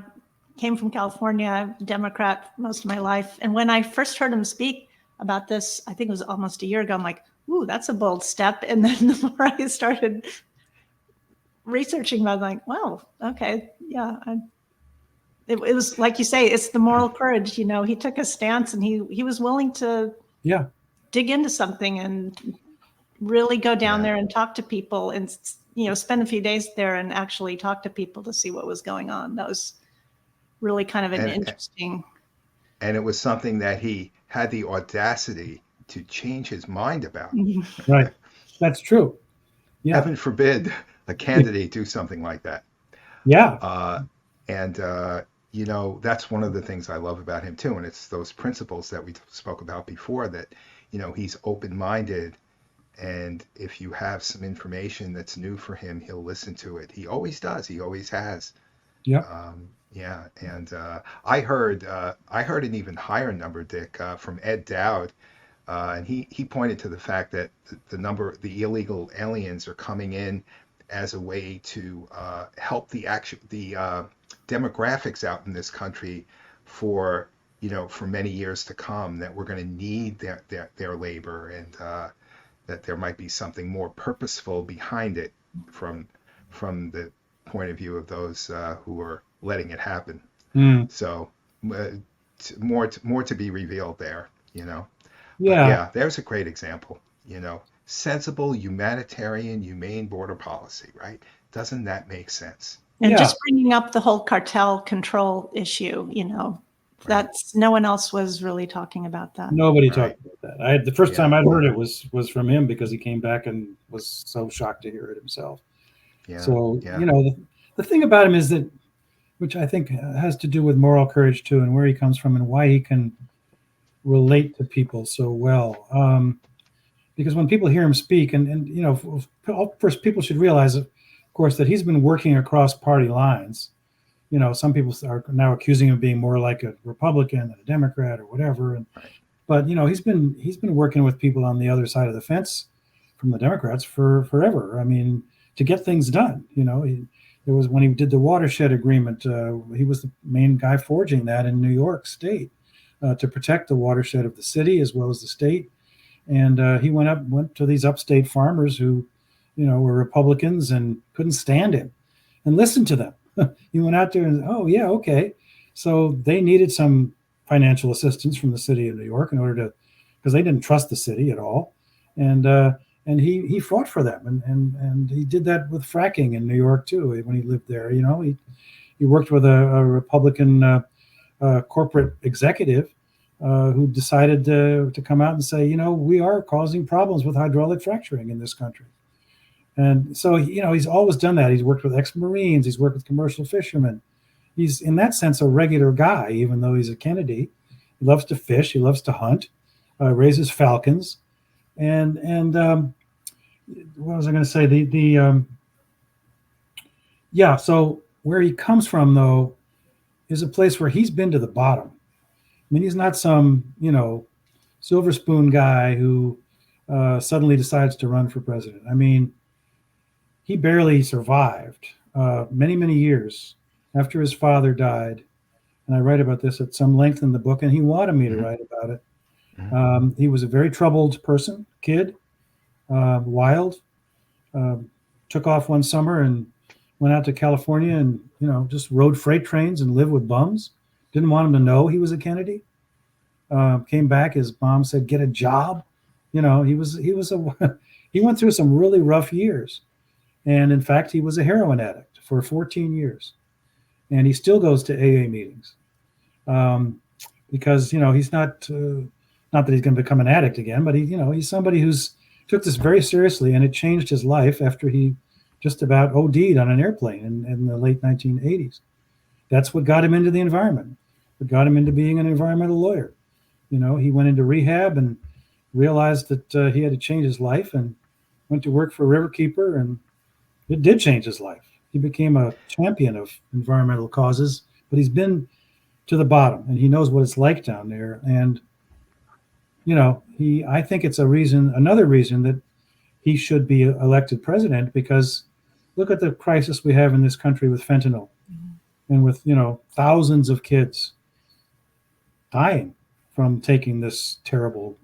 came from California, Democrat most of my life, and when I first heard him speak about this, I think it was almost a year ago, I'm like, ooh, that's a bold step. And then the more I started researching about it, I'm like, wow, okay, yeah. It was like you say, it's the moral courage. He took a stance and he was willing to dig into something and really go down there and talk to people and, spend a few days there and actually talk to people to see what was going on. That was really kind of an interesting. And it was something that he had the audacity to change his mind about. Right. That's true. Yeah. Heaven forbid a candidate do something like that. Yeah. And that's one of the things I love about him too. And it's those principles that we spoke about before that, he's open-minded. And if you have some information that's new for him, he'll listen to it. He always does. He always has. Yeah. Yeah, and I heard an even higher number, Dick, from Ed Dowd, and he pointed to the fact that the illegal aliens are coming in as a way to help the demographics out in this country for many years to come. That we're going to need their labor, and that there might be something more purposeful behind it from the point of view of those who are letting it happen. So more to be revealed there, Yeah. But yeah, there's a great example, sensible, humanitarian, humane border policy, right? Doesn't that make sense? And just bringing up the whole cartel control issue, that's no one else was really talking about that. Nobody talked about that. The first time I'd heard it was from him, because he came back and was so shocked to hear it himself. So, the thing about him is that, which I think has to do with moral courage too, and where he comes from and why he can relate to people so well. Because when people hear him speak, and first people should realize, of course, that he's been working across party lines some people are now accusing him of being more like a Republican than a Democrat or whatever. But he's been working with people on the other side of the fence from the Democrats for forever. I mean, to get things done. It was when he did the watershed agreement. He was the main guy forging that in New York State to protect the watershed of the city as well as the state. And he went to these upstate farmers who, were Republicans and couldn't stand him, and listened to them. He went out there and, oh yeah, okay. So they needed some financial assistance from the city of New York in order to, because they didn't trust the city at all, and he fought for them, and he did that with fracking in New York too when he lived there. He worked with a Republican corporate executive who decided to come out and say, we are causing problems with hydraulic fracturing in this country. And so, he's always done that. He's worked with ex-Marines. He's worked with commercial fishermen. He's, in that sense, a regular guy, even though he's a Kennedy. He loves to fish. He loves to hunt, raises falcons. And what was I going to say? So where he comes from, though, is a place where he's been to the bottom. I mean, he's not some, silver spoon guy who suddenly decides to run for president. I mean, he barely survived many, many years after his father died. And I write about this at some length in the book, and he wanted me to write about it. He was a very troubled kid, wild, took off one summer and went out to California and, just rode freight trains and lived with bums. Didn't want him to know he was a Kennedy. Came back, his mom said, get a job. He went through some really rough years. And in fact, he was a heroin addict for 14 years. And he still goes to AA meetings because, he's not that he's going to become an addict again, but he's somebody who's took this very seriously, and it changed his life after he just about OD'd on an airplane in the late 1980s. That's what got him into the environment. What got him into being an environmental lawyer. He went into rehab and realized that he had to change his life, and went to work for Riverkeeper, and it did change his life. He became a champion of environmental causes, but he's been to the bottom, and he knows what it's like down there. And I think it's another reason that he should be elected president, because look at the crisis we have in this country with fentanyl, and with thousands of kids dying from taking this terrible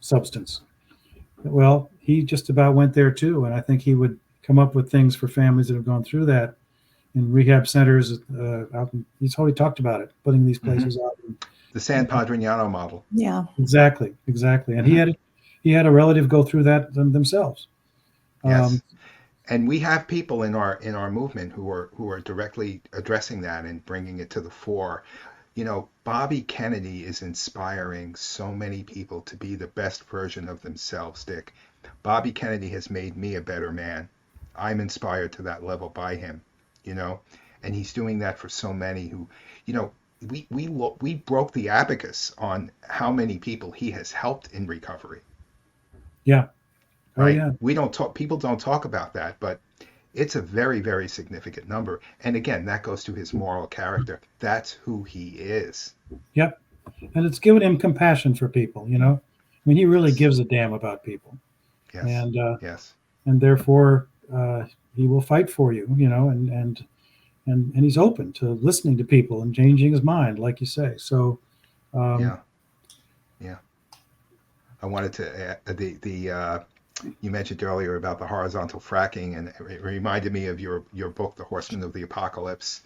substance. Well, he just about went there too, and I think he would come up with things for families that have gone through that in rehab centers. He's already talked about it, putting these places out. The San Padrignano model. Yeah, exactly. And he had a relative go through that themselves. Yes. And we have people in our movement who are directly addressing that and bringing it to the fore. Bobby Kennedy is inspiring so many people to be the best version of themselves, Dick. Bobby Kennedy has made me a better man. I'm inspired to that level by him, and he's doing that for so many who, we broke the abacus on how many people he has helped in recovery. Yeah. Oh, right. Yeah. People don't talk about that, but it's a very, very significant number. And again, that goes to his moral character. That's who he is. Yep. And it's given him compassion for people, I mean, he really gives a damn about people. Yes. And yes. And therefore he will fight for you, and he's open to listening to people and changing his mind, like you say. So yeah. I wanted to add you mentioned earlier about the horizontal fracking, and it reminded me of your book, The Horsemen of the Apocalypse,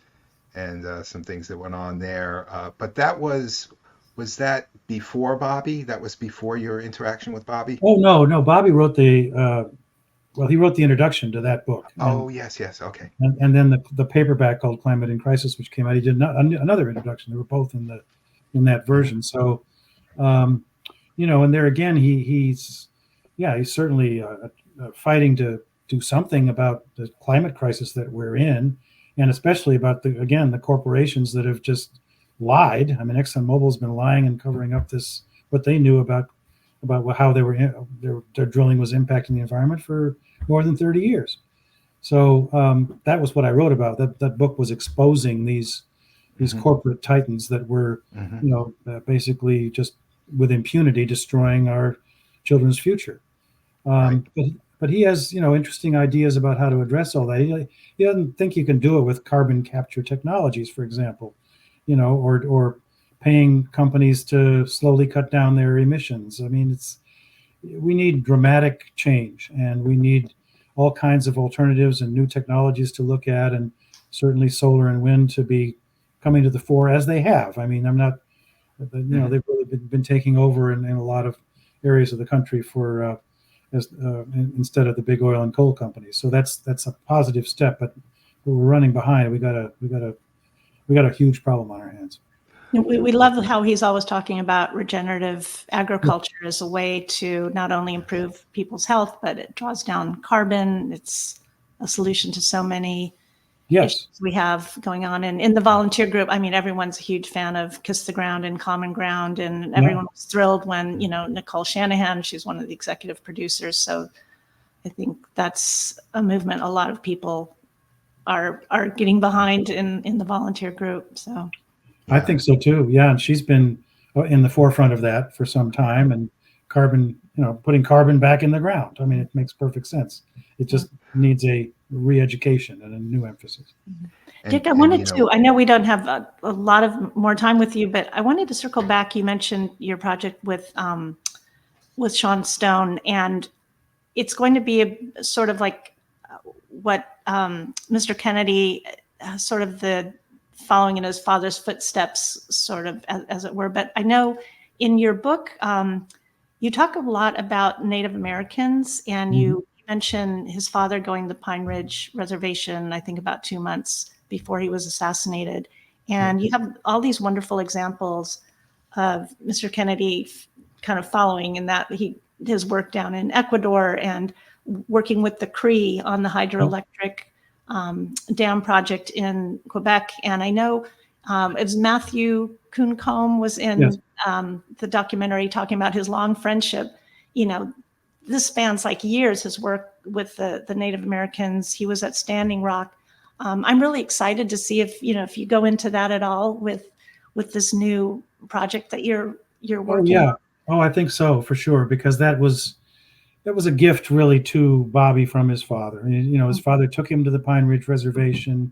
and some things that went on there. But that was that before Bobby? That was before your interaction with Bobby? Oh, no. Bobby wrote he wrote the introduction to that book. Yes. Okay. And then the paperback called Climate in Crisis, which came out, he did another introduction. They were both in that version. So, and there again, he's certainly fighting to do something about the climate crisis that we're in, and especially about the corporations that have just lied. I mean, ExxonMobil's been lying and covering up what they knew about how their drilling was impacting the environment for more than 30 years. So that was what I wrote about. That book was exposing these these corporate titans that were, basically just with impunity destroying our children's future. But he has, interesting ideas about how to address all that. He doesn't think you can do it with carbon capture technologies, for example, or paying companies to slowly cut down their emissions. I mean, we need dramatic change, and we need all kinds of alternatives and new technologies to look at, and certainly solar and wind to be coming to the fore as they have. I mean, I'm not, they've really been taking over in a lot of areas of the country for instead of the big oil and coal companies. So that's a positive step, but we're running behind. We got a huge problem on our hands. We love how he's always talking about regenerative agriculture as a way to not only improve people's health, but it draws down carbon. It's a solution to so many issues we have going on. And in the volunteer group, I mean, everyone's a huge fan of Kiss the Ground and Common Ground, and everyone was thrilled when, Nicole Shanahan, she's one of the executive producers. So I think that's a movement a lot of people are getting behind in the volunteer group. So I think so too. Yeah. And she's been in the forefront of that for some time, and putting carbon back in the ground. I mean, it makes perfect sense. It just needs a re-education and a new emphasis. Dick, I wanted to, I know we don't have a lot of more time with you, but I wanted to circle back. You mentioned your project with Sean Stone, and it's going to be a sort of like what Mr. Kennedy, sort of the following in his father's footsteps, sort of as it were. But I know in your book, you talk a lot about Native Americans, and you mention his father going to the Pine Ridge Reservation, I think about 2 months before he was assassinated. And you have all these wonderful examples of Mr. Kennedy kind of following in that his work down in Ecuador and working with the Cree on the hydroelectric dam project in Quebec. And I know it was Matthew Kuncombe was in the documentary talking about his long friendship. This spans like years, his work with the Native Americans. He was at Standing Rock. I'm really excited to see if you go into that at all with this new project that you're working on. Oh, I think so, for sure, because that was a gift really to Bobby from his father. His father took him to the Pine Ridge Reservation.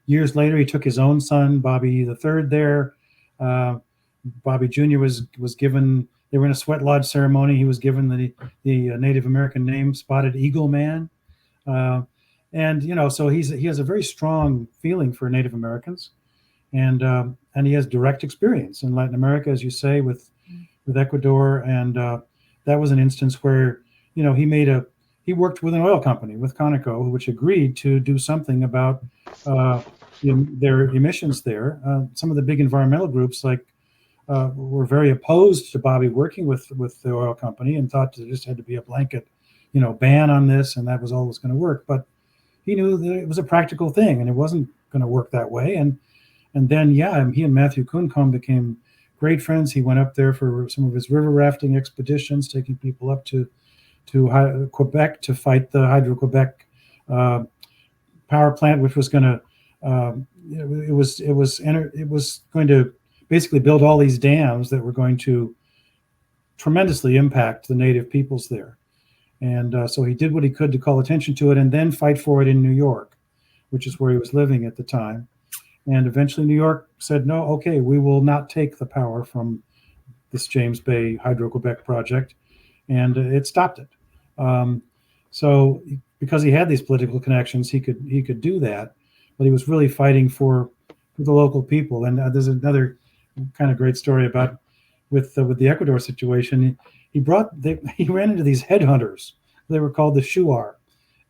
Years later, he took his own son, Bobby the Third, there. Bobby Jr. was given. They were in a sweat lodge ceremony. He was given the Native American name, Spotted Eagle Man, and so he has a very strong feeling for Native Americans, and he has direct experience in Latin America, as you say, with Ecuador, and that was an instance where he worked with an oil company, with Conoco, which agreed to do something about their emissions there. Some of the big environmental groups were very opposed to Bobby working with the oil company and thought there just had to be a blanket, ban on this, and that was all that was going to work. But he knew that it was a practical thing, and it wasn't going to work that way. And then, he and Matthew Kuncombe became great friends. He went up there for some of his river rafting expeditions, taking people up to Quebec to fight the Hydro-Quebec power plant, which was going to, it was going to basically build all these dams that were going to tremendously impact the native peoples there. And so he did what he could to call attention to it and then fight for it in New York, which is where he was living at the time. And eventually New York said, no, okay, we will not take the power from this James Bay Hydro-Quebec project. And it stopped it. So because he had these political connections, he could do that, but he was really fighting for the local people. And there's another kind of great story about with the Ecuador situation. He ran into these headhunters. They were called the Shuar,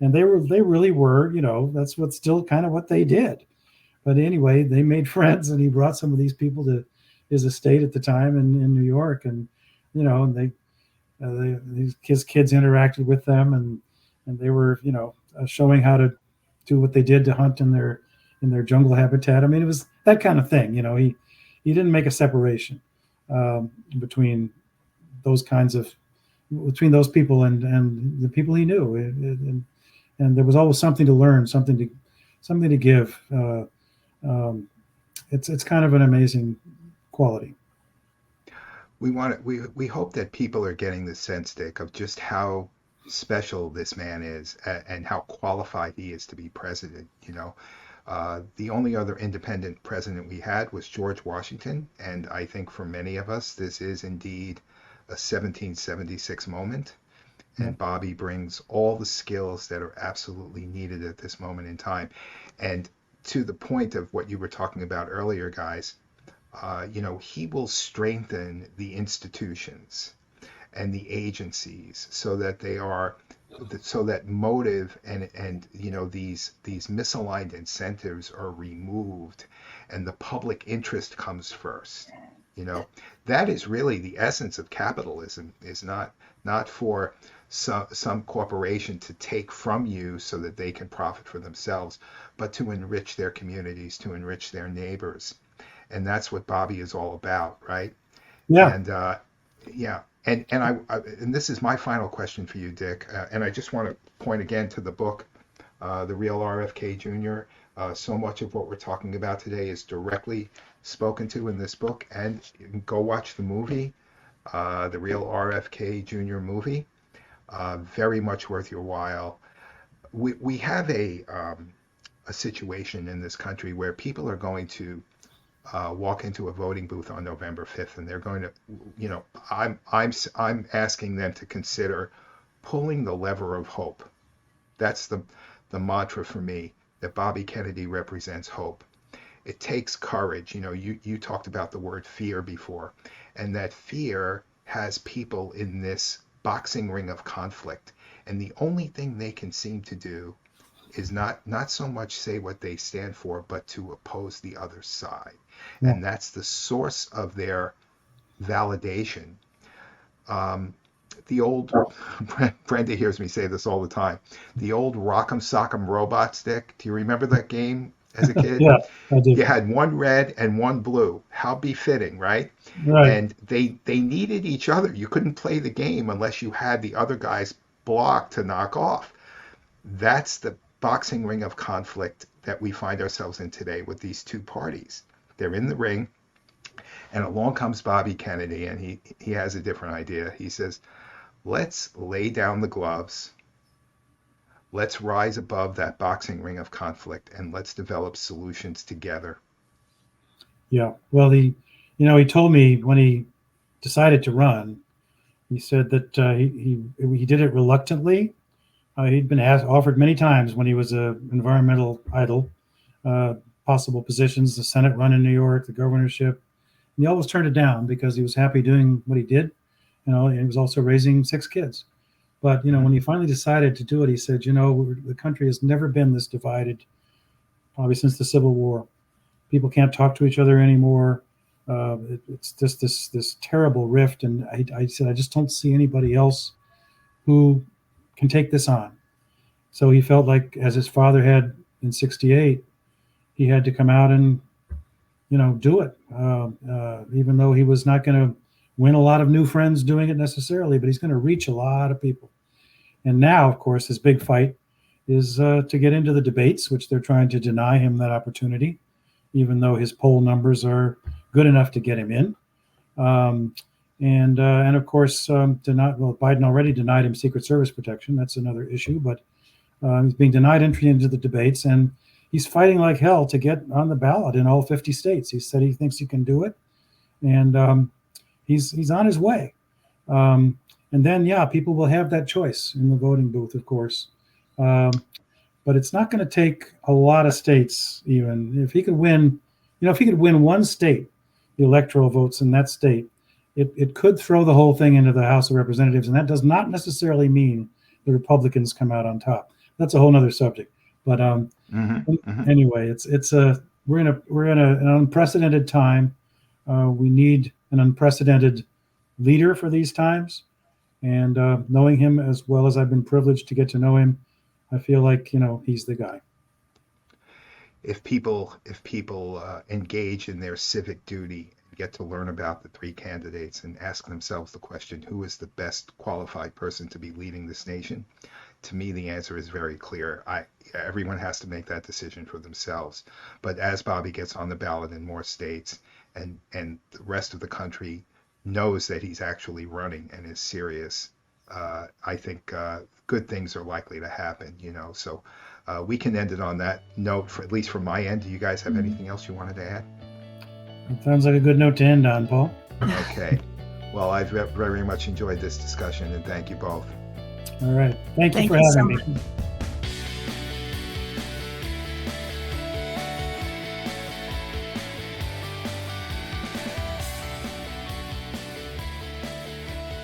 and they really were, that's what's still kind of what they did. But anyway, they made friends, and he brought some of these people to his estate at the time in New York, and his kids interacted with them, and they were showing how to do what they did to hunt in their jungle habitat. I mean, it was that kind of thing. He didn't make a separation between those people and the people he knew, and there was always something to learn, something to give. it's kind of an amazing quality. We hope that people are getting the sense, Dick, of just how special this man is and how qualified he is to be president. The only other independent president we had was George Washington, and I think for many of us, this is indeed a 1776 moment. Yeah. And Bobby brings all the skills that are absolutely needed at this moment in time. And to the point of what you were talking about earlier, guys, he will strengthen the institutions and the agencies so that they are so that motive and these misaligned incentives are removed and the public interest comes first. That is really the essence of capitalism, is not for some corporation to take from you so that they can profit for themselves, but to enrich their communities, to enrich their neighbors. And that's what Bobby is all about, right? Yeah. And yeah, and this is my final question for you, Dick. And I just want to point again to the book, The Real RFK Jr. So much of what we're talking about today is directly spoken to in this book, and you can go watch the movie, The Real RFK Jr. movie. Very much worth your while. We have a situation in this country where people are going to walk into a voting booth on November 5th, and they're going to, I'm asking them to consider pulling the lever of hope. That's the mantra for me, that Bobby Kennedy represents hope. It takes courage. You talked about the word fear before, and that fear has people in this boxing ring of conflict, and the only thing they can seem to do is not so much say what they stand for, but to oppose the other side. Yeah. And that's the source of their validation. The old, Brenda hears me say this all the time, the old Rock'em Sock'em Robots, Dick. Do you remember that game as a kid? Yeah, I do. You had one red and one blue. How befitting, right? Right. And they needed each other. You couldn't play the game unless you had the other guy's block to knock off. That's the boxing ring of conflict that we find ourselves in today with these two parties. They're in the ring, and along comes Bobby Kennedy, and he has a different idea. He says, let's lay down the gloves, let's rise above that boxing ring of conflict, and let's develop solutions together. Yeah, well, he told me when he decided to run, he said that he did it reluctantly. He'd been offered many times when he was an environmental idol, possible positions, the Senate run in New York, the governorship. And he always turned it down because he was happy doing what he did. And he was also raising 6 kids. But, when he finally decided to do it, he said, the country has never been this divided, probably since the Civil War. People can't talk to each other anymore. It's just this terrible rift. And I said, I just don't see anybody else who can take this on. So he felt like, as his father had in '68, he had to come out and, do it. Even though he was not going to win a lot of new friends doing it necessarily, but he's going to reach a lot of people. And now, of course, his big fight is to get into the debates, which they're trying to deny him that opportunity, even though his poll numbers are good enough to get him in. And of course, Biden already denied him Secret Service protection. That's another issue, but he's being denied entry into the debates, and he's fighting like hell to get on the ballot in all 50 states. He said he thinks he can do it, and he's on his way. And then, people will have that choice in the voting booth, of course. But it's not going to take a lot of states, even if he could win. If he could win one state, the electoral votes in that state, it could throw the whole thing into the House of Representatives, and that does not necessarily mean the Republicans come out on top. That's a whole other subject. But anyway, we're in an unprecedented time. We need an unprecedented leader for these times, and knowing him as well as I've been privileged to get to know him, I feel like he's the guy. If people engage in their civic duty, get to learn about the 3 candidates and ask themselves the question, who is the best qualified person to be leading this nation? To me, the answer is very clear. Everyone has to make that decision for themselves. But as Bobby gets on the ballot in more states, and the rest of the country knows that he's actually running and is serious, I think good things are likely to happen. So we can end it on that note, at least from my end. Do you guys have anything else you wanted to add? It sounds like a good note to end on, Paul. Okay. Well, I've very much enjoyed this discussion, and thank you both. All right. Thank you for you so having much. me.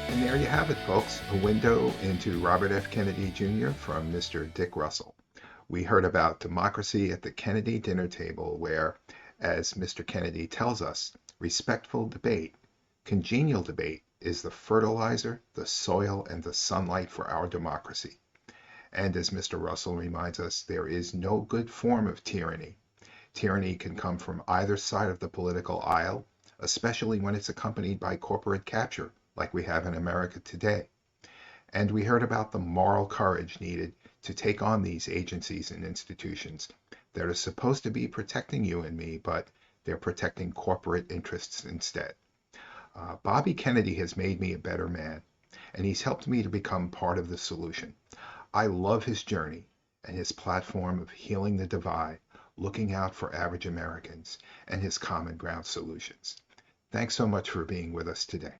And there you have it, folks, a window into Robert F. Kennedy Jr. from Mr. Dick Russell. We heard about democracy at the Kennedy dinner table where, as Mr. Kennedy tells us, respectful debate, congenial debate, is the fertilizer, the soil, and the sunlight for our democracy. And as Mr. Russell reminds us, there is no good form of tyranny. Tyranny can come from either side of the political aisle, especially when it's accompanied by corporate capture, like we have in America today. And we heard about the moral courage needed to take on these agencies and institutions that are supposed to be protecting you and me, but they're protecting corporate interests instead. Bobby Kennedy has made me a better man, and he's helped me to become part of the solution. I love his journey and his platform of healing the divide, looking out for average Americans, and his common ground solutions. Thanks so much for being with us today.